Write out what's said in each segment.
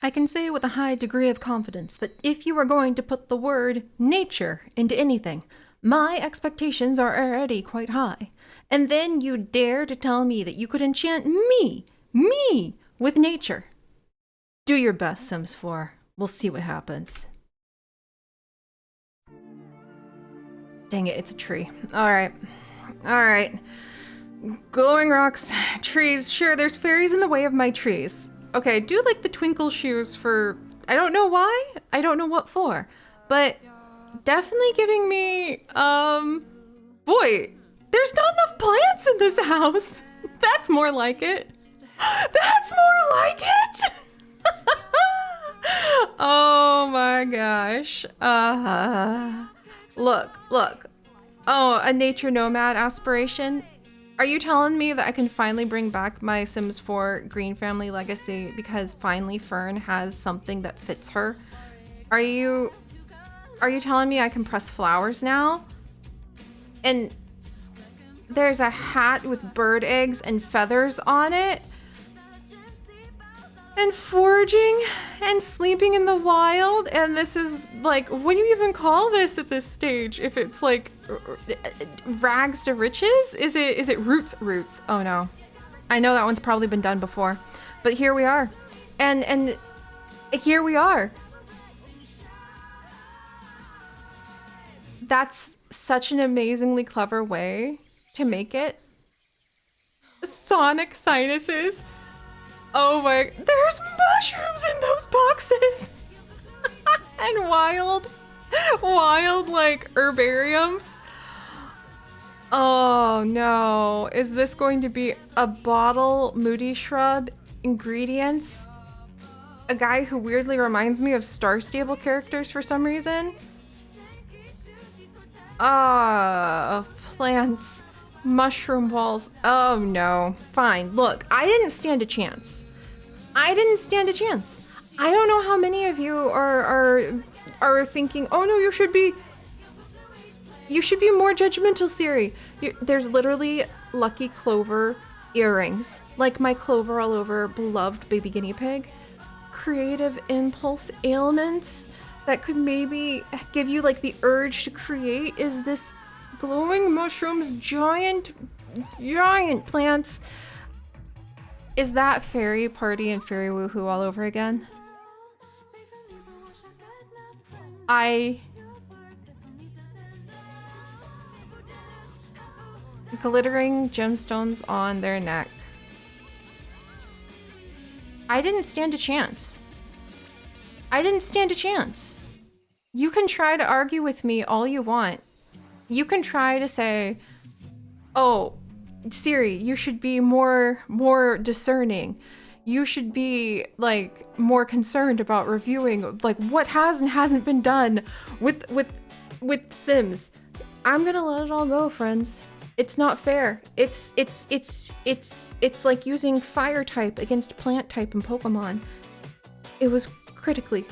I can say with a high degree of confidence that if you are going to put the word nature into anything, my expectations are already quite high. And then you dare to tell me that you could enchant me, with nature. Do your best, Sims 4. We'll see what happens. Dang it, it's a tree. Alright. Glowing rocks, trees. Sure, there's fairies in the way of my trees. Okay, I do like the twinkle shoes for... I don't know why. I don't know what for. But definitely giving me... Boy, there's not enough plants in this house. That's more like it. That's more like it! Oh my gosh. Look. Oh, a nature nomad aspiration? Are you telling me that I can finally bring back my Sims 4 Green Family legacy because finally Fern has something that fits her? Are you telling me I can press flowers now? And there's a hat with bird eggs and feathers on it? And foraging and sleeping in the wild, and this is like, what do you even call this at this stage? If it's like rags to riches? Is it roots? Oh no. I know that one's probably been done before, but here we are. And here we are. That's such an amazingly clever way to make it. Sonic sinuses. Oh my, there's mushrooms in those boxes! And wild like herbariums. Oh no, is this going to be a bottle moody shrub ingredients? A guy who weirdly reminds me of Star Stable characters for some reason? Plants. Mushroom walls. Oh no. Fine. Look, I didn't stand a chance. I don't know how many of you are thinking, oh no, you should be more judgmental, Siri. There's literally Lucky Clover earrings, like my Clover all over beloved baby guinea pig. Creative impulse ailments that could maybe give you like the urge to create is this glowing mushrooms, giant plants. Is that fairy party and fairy woohoo all over again? Glittering gemstones on their neck. I didn't stand a chance. You can try to argue with me all you want. You can try to say, oh, Siri, you should be more discerning. You should be like more concerned about reviewing like what has and hasn't been done with Sims. I'm gonna let it all go, friends. It's not fair. It's like using fire type against plant type in Pokemon. It was critically,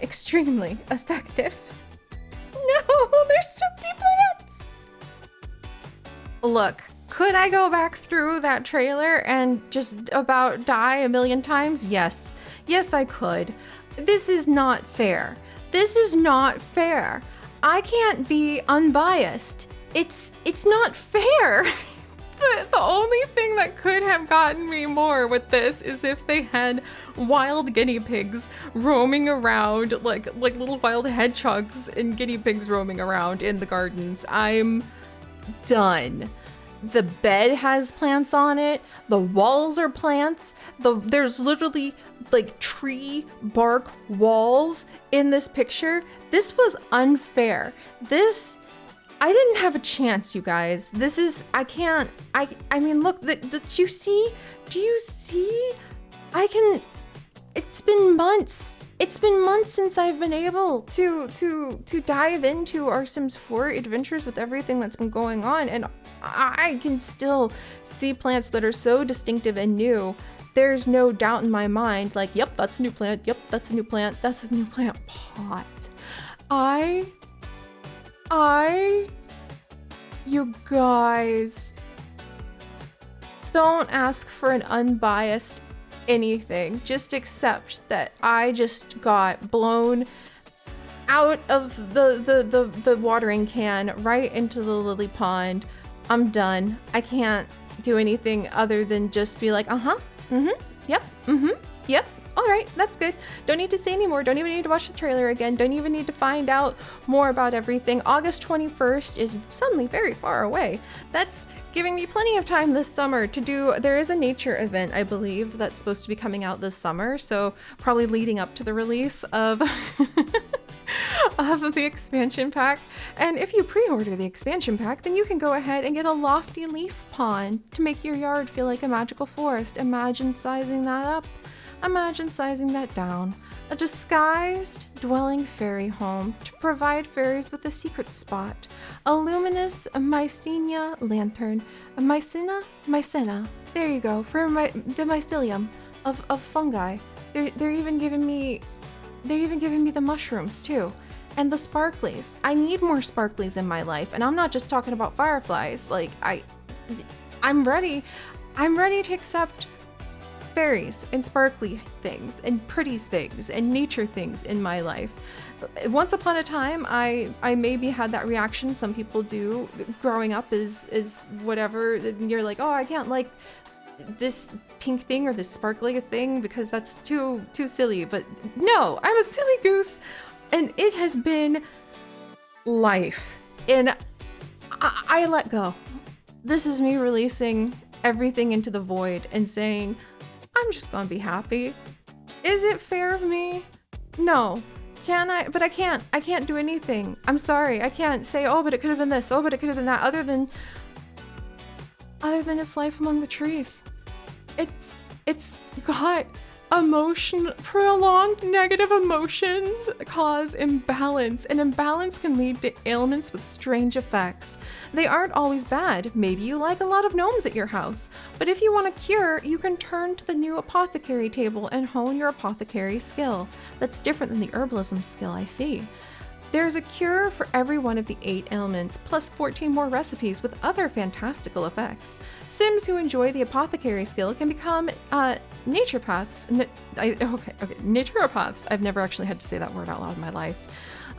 extremely effective. No, there's so many plants. Look, could I go back through that trailer and just about die a million times? Yes. Yes, I could. This is not fair. I can't be unbiased. It's not fair. The only thing that could have gotten me more with this is if they had wild guinea pigs roaming around, like little wild hedgehogs and guinea pigs roaming around in the gardens. I'm done. The bed has plants on it. The walls are plants. There's literally like tree bark walls in this picture. This was unfair. I didn't have a chance, you guys. I mean, look, do you see? It's been months. Since I've been able to dive into our Sims 4 adventures with everything that's been going on, and I can still see plants that are so distinctive and new. There's no doubt in my mind, like, yep, that's a new plant. Yep, that's a new plant. That's a new plant pot. You guys, don't ask for an unbiased anything. Just accept that I just got blown out of the watering can right into the lily pond. I'm done. I can't do anything other than just be like, yep, yep. All right, that's good. Don't need to say anymore. Don't even need to watch the trailer again. Don't even need to find out more about everything. August 21st is suddenly very far away. That's giving me plenty of time this summer to do, there is a nature event, I believe, that's supposed to be coming out this summer. So probably leading up to the release of of the expansion pack. And if you pre-order the expansion pack, then you can go ahead and get a lofty leaf pond to make your yard feel like a magical forest. Imagine sizing that up. Imagine sizing that down. A disguised dwelling fairy home to provide fairies with a secret spot. A luminous mycenia lantern. A mycena. There you go, for the mycelium of fungi. They're even giving me the mushrooms too. And the sparklies. I need more sparklies in my life. And I'm not just talking about fireflies. Like I'm ready to accept fairies and sparkly things and pretty things and nature things in my life. Once upon a time, I maybe had that reaction. Some people do. Growing up is whatever. And you're like, oh, I can't like this pink thing or this sparkly thing because that's too silly. But no, I'm a silly goose, and it has been life. And I let go. This is me releasing everything into the void and saying, I'm just gonna be happy. Is it fair of me? No. Can I? But I can't do anything. I'm sorry. I can't say, oh, but it could have been this. Oh, but it could have been that. Other than it's life among the trees. It's got prolonged negative emotions cause imbalance, and imbalance can lead to ailments with strange effects. They aren't always bad. Maybe you like a lot of gnomes at your house, but if you want a cure, you can turn to the new apothecary table and hone your apothecary skill. That's different than the herbalism skill, I see. There's a cure for every one of the 8 ailments, plus 14 more recipes with other fantastical effects. Sims who enjoy the apothecary skill can become naturopaths. Naturopaths. I've never actually had to say that word out loud in my life.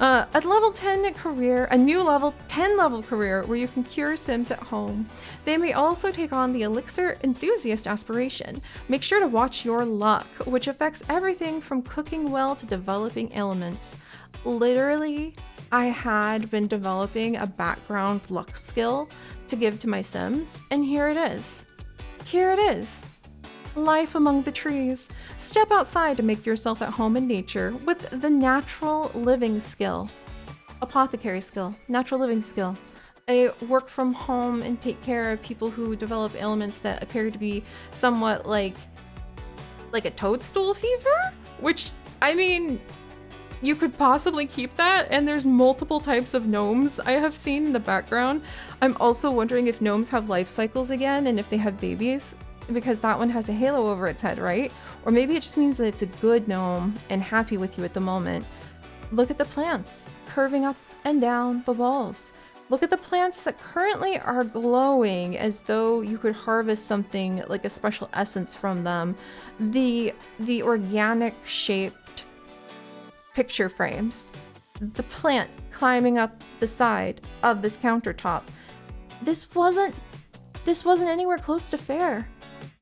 A level 10 career, a new level 10 level career where you can cure Sims at home. They may also take on the Elixir Enthusiast aspiration. Make sure to watch your luck, which affects everything from cooking well to developing ailments. Literally, I had been developing a background luck skill to give to my Sims, and here it is. Here it is. Life among the trees. Step outside to make yourself at home in nature with the natural living skill. Apothecary skill, natural living skill. I work from home and take care of people who develop ailments that appear to be somewhat like a toadstool fever, which, I mean, you could possibly keep that, and there's multiple types of gnomes I have seen in the background. I'm also wondering if gnomes have life cycles again and if they have babies, because that one has a halo over its head, right? Or maybe it just means that it's a good gnome and happy with you at the moment. Look at the plants curving up and down the walls. Look at the plants that currently are glowing as though you could harvest something like a special essence from them. The organic shaped picture frames. The plant climbing up the side of this countertop. This wasn't anywhere close to fair.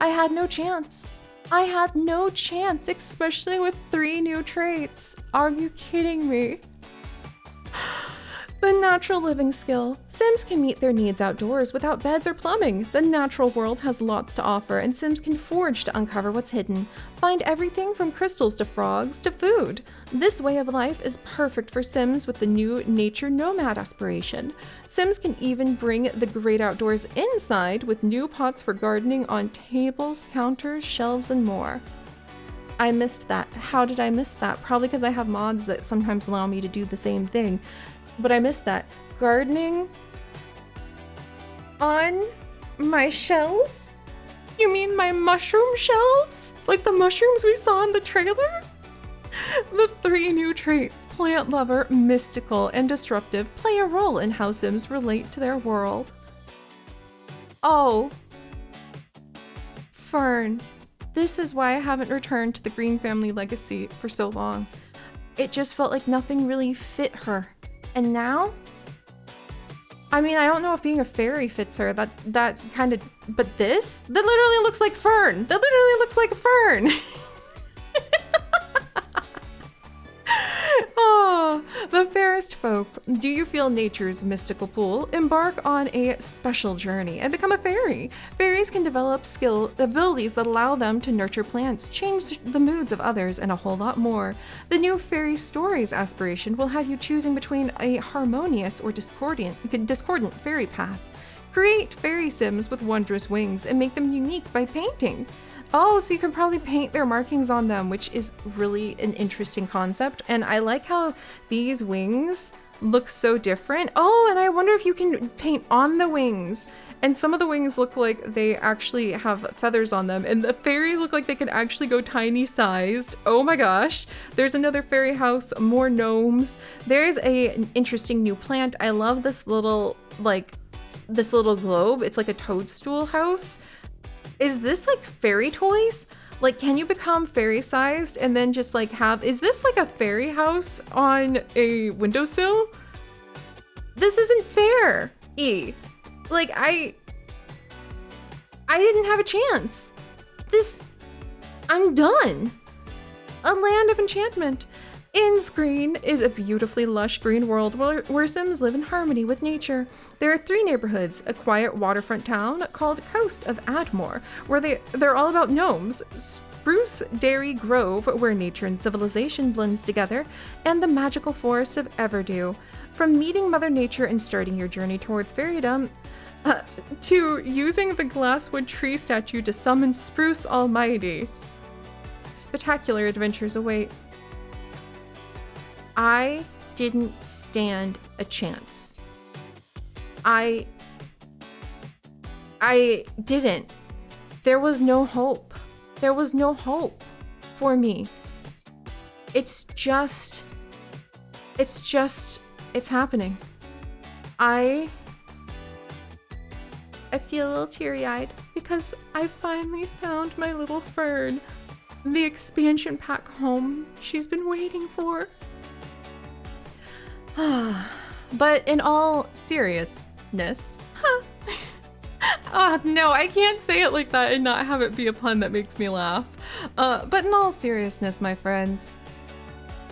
I had no chance. I had no chance, especially with 3 new traits. Are you kidding me? The natural living skill. Sims can meet their needs outdoors without beds or plumbing. The natural world has lots to offer, and Sims can forage to uncover what's hidden. Find everything from crystals to frogs to food. This way of life is perfect for Sims with the new nature nomad aspiration. Sims can even bring the great outdoors inside with new pots for gardening on tables, counters, shelves, and more. I missed that. How did I miss that? Probably because I have mods that sometimes allow me to do the same thing. But I missed that. Gardening on my shelves? You mean my mushroom shelves? Like the mushrooms we saw in the trailer? The 3 new traits, plant lover, mystical, and disruptive, play a role in how Sims relate to their world. Oh. Fern. This is why I haven't returned to the Green family legacy for so long. It just felt like nothing really fit her. And now? I mean, I don't know if being a fairy fits her. That kind of, but this? That literally looks like Fern. That literally looks like Fern. Oh, the fairest folk. Do you feel nature's mystical pull? Embark on a special journey and become a fairy. Fairies can develop abilities that allow them to nurture plants, change the moods of others, and a whole lot more. The new Fairy Stories aspiration will have you choosing between a harmonious or discordant fairy path. Create fairy sims with wondrous wings and make them unique by painting. Oh, so you can probably paint their markings on them, which is really an interesting concept. And I like how these wings look so different. Oh, and I wonder if you can paint on the wings. And some of the wings look like they actually have feathers on them. And the fairies look like they can actually go tiny sized. Oh my gosh. There's another fairy house, more gnomes. There's an interesting new plant. I love this little globe. It's like a toadstool house. Is this like fairy toys? Like, can you become fairy sized and then just like is this like a fairy house on a windowsill? This isn't fair, E. Like, I didn't have a chance. I'm done. A land of enchantment. Green is a beautifully lush green world where Sims live in harmony with nature. There are 3 neighborhoods: a quiet waterfront town called Coast of Admore, where they're all about gnomes, Spruce Dairy Grove, where nature and civilization blends together, and the magical forest of Everdew. From meeting Mother Nature and starting your journey towards fairydom, to using the glasswood tree statue to summon Spruce Almighty. Spectacular adventures await. I didn't stand a chance. I didn't. There was no hope. There was no hope for me. It's happening. I feel a little teary-eyed because I finally found my little Fern, the expansion pack home she's been waiting for. But in all seriousness, no, I can't say it like that and not have it be a pun that makes me laugh. But in all seriousness, my friends,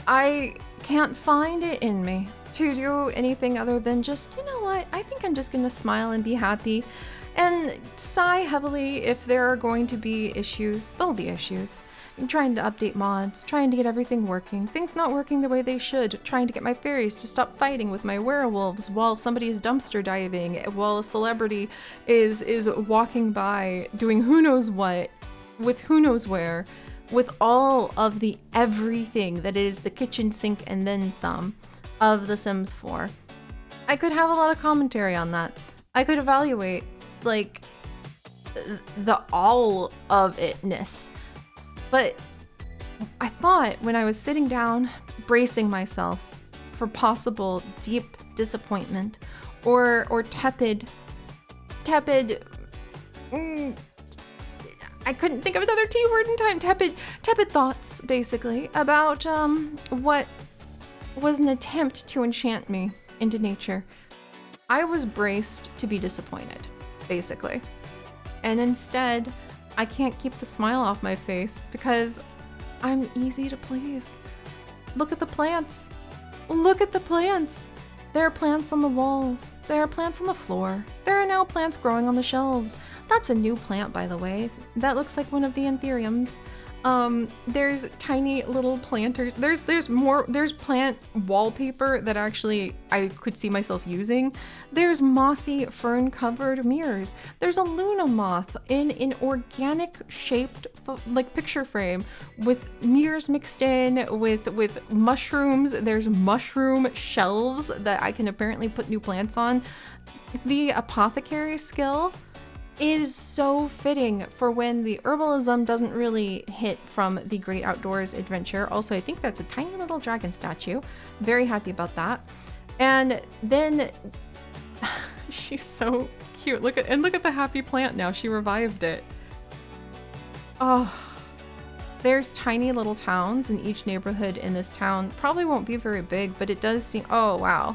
I can't find it in me to do anything other than just, you know what, I think I'm just gonna smile and be happy and sigh heavily. If there are going to be issues, there'll be issues. I'm trying to update mods, trying to get everything working, things not working the way they should, trying to get my fairies to stop fighting with my werewolves while somebody's dumpster diving, while a celebrity is walking by doing who knows what, with who knows where, with all of the everything that is the kitchen sink and then some of The Sims 4. I could have a lot of commentary on that. I could evaluate, like, the all of itness. But I thought when I was sitting down, bracing myself for possible deep disappointment or tepid, I couldn't think of another T word in time, tepid thoughts, basically, about what was an attempt to enchant me into nature. I was braced to be disappointed, basically. And instead, I can't keep the smile off my face because I'm easy to please. Look at the plants. Look at the plants. There are plants on the walls. There are plants on the floor. There are now plants growing on the shelves. That's a new plant, by the way. That looks like one of the anthuriums. There's tiny little planters. There's plant wallpaper that actually I could see myself using. There's mossy fern covered mirrors. There's a Luna moth in an organic shaped like picture frame with mirrors mixed in with mushrooms. There's mushroom shelves that I can apparently put new plants on. The apothecary skill is so fitting for when the herbalism doesn't really hit from the Great Outdoors adventure. Also, I think that's a tiny little dragon statue. Very happy about that. And then she's so cute. Look at the happy plant now. She revived it. Oh, There's tiny little towns, and each neighborhood in this town probably won't be very big, but it does seem, oh wow.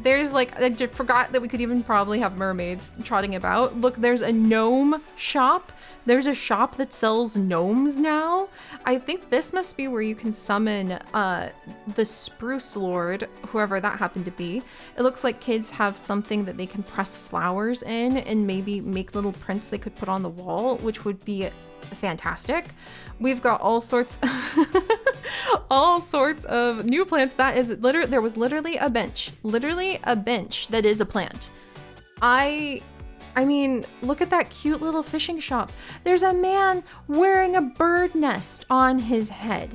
There's like, I just forgot that we could even probably have mermaids trotting about. Look, there's a gnome shop. There's a shop that sells gnomes now. I think this must be where you can summon the Spruce Lord, whoever that happened to be. It looks like kids have something that they can press flowers in and maybe make little prints they could put on the wall, which would be fantastic. We've got all sorts all sorts of new plants. That is literally, there was literally a bench that is a plant. I mean, look at that cute little fishing shop. There's a man wearing a bird nest on his head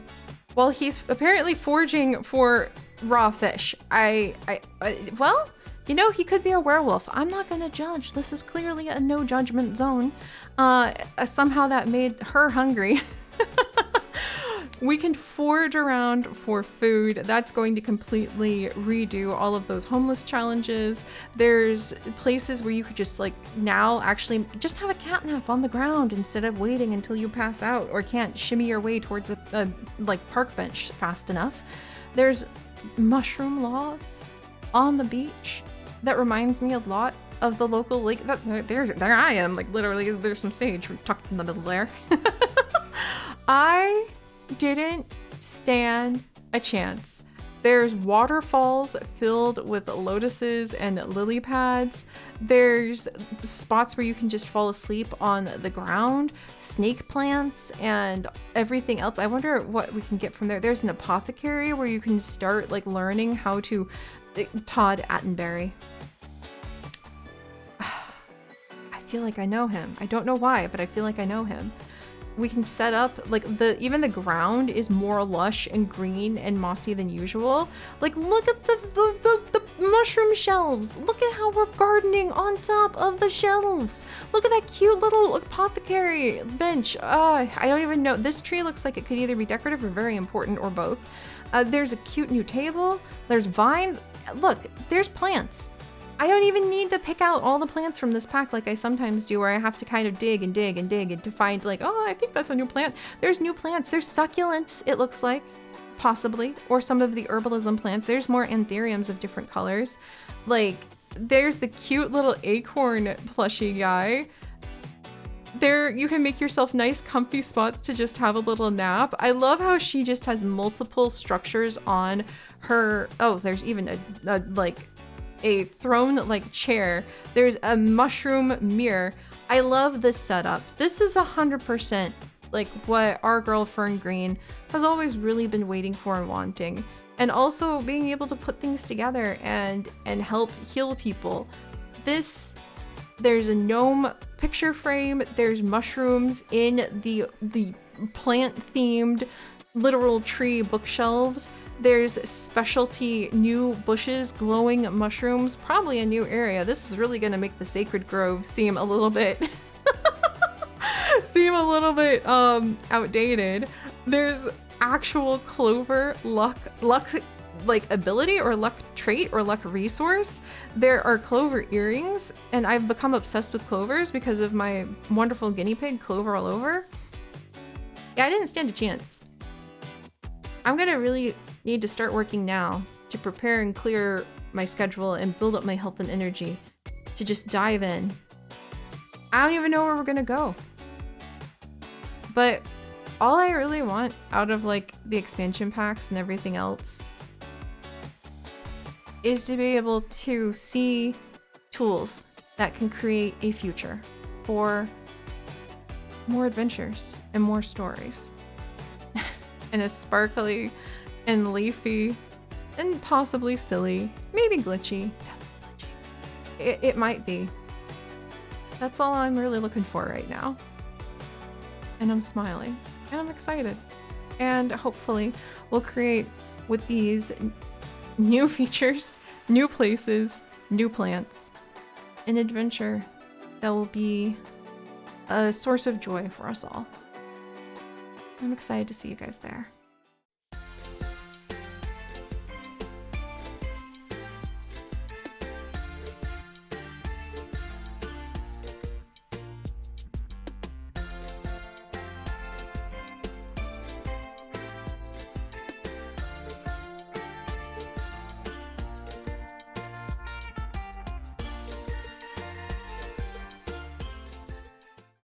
while he's apparently foraging for raw fish. Well, you know, he could be a werewolf. I'm not gonna judge. This is clearly a no judgment zone. Somehow that made her hungry. We can forage around for food. That's going to completely redo all of those homeless challenges. There's places where you could just like now actually just have a cat nap on the ground instead of waiting until you pass out or can't shimmy your way towards a like park bench fast enough. There's mushroom logs on the beach. That reminds me a lot of the local lake. There I am, like literally there's some sage tucked in the middle there. I didn't stand a chance. There's waterfalls filled with lotuses and lily pads. There's spots where you can just fall asleep on the ground, snake plants, and everything else. I wonder what we can get from there. There's an apothecary where you can start like learning how to Todd Attenberry. I feel like I know him. I don't know why, but I feel like I know him. We can set up like even the ground is more lush and green and mossy than usual. Like look at the mushroom shelves. Look at how we're gardening on top of the shelves. Look at that cute little apothecary bench. I don't even know. This tree looks like it could either be decorative or very important or both. There's a cute new table. There's vines. Look, there's plants. I don't even need to pick out all the plants from this pack like I sometimes do, where I have to kind of dig and dig and dig and to find like, oh, I think that's a new plant. There's new plants. There's succulents, it looks like, possibly, or some of the herbalism plants. There's more anthuriums of different colors. Like, there's the cute little acorn plushie guy. There, you can make yourself nice comfy spots to just have a little nap. I love how she just has multiple structures on her. Oh, there's even a throne-like chair. There's a mushroom mirror. I love this setup. This is 100% like what our girl Fern Green has always really been waiting for and wanting. And also being able to put things together and help heal people. There's a gnome picture frame. There's mushrooms in the plant-themed literal tree bookshelves. There's specialty new bushes, glowing mushrooms, probably a new area. This is really gonna make the Sacred Grove seem a little bit outdated. There's actual clover luck like ability or luck trait or luck resource. There are clover earrings, and I've become obsessed with clovers because of my wonderful guinea pig, Clover All Over. Yeah, I didn't stand a chance. I'm gonna really need to start working now to prepare and clear my schedule and build up my health and energy to just dive in. I don't even know where we're gonna go. But all I really want out of like the expansion packs and everything else is to be able to see tools that can create a future for more adventures and more stories. And a sparkly and leafy and possibly silly, maybe glitchy. It might be. That's all I'm really looking for right now. And I'm smiling and I'm excited. And hopefully we'll create with these new features, new places, new plants, an adventure that will be a source of joy for us all. I'm excited to see you guys there.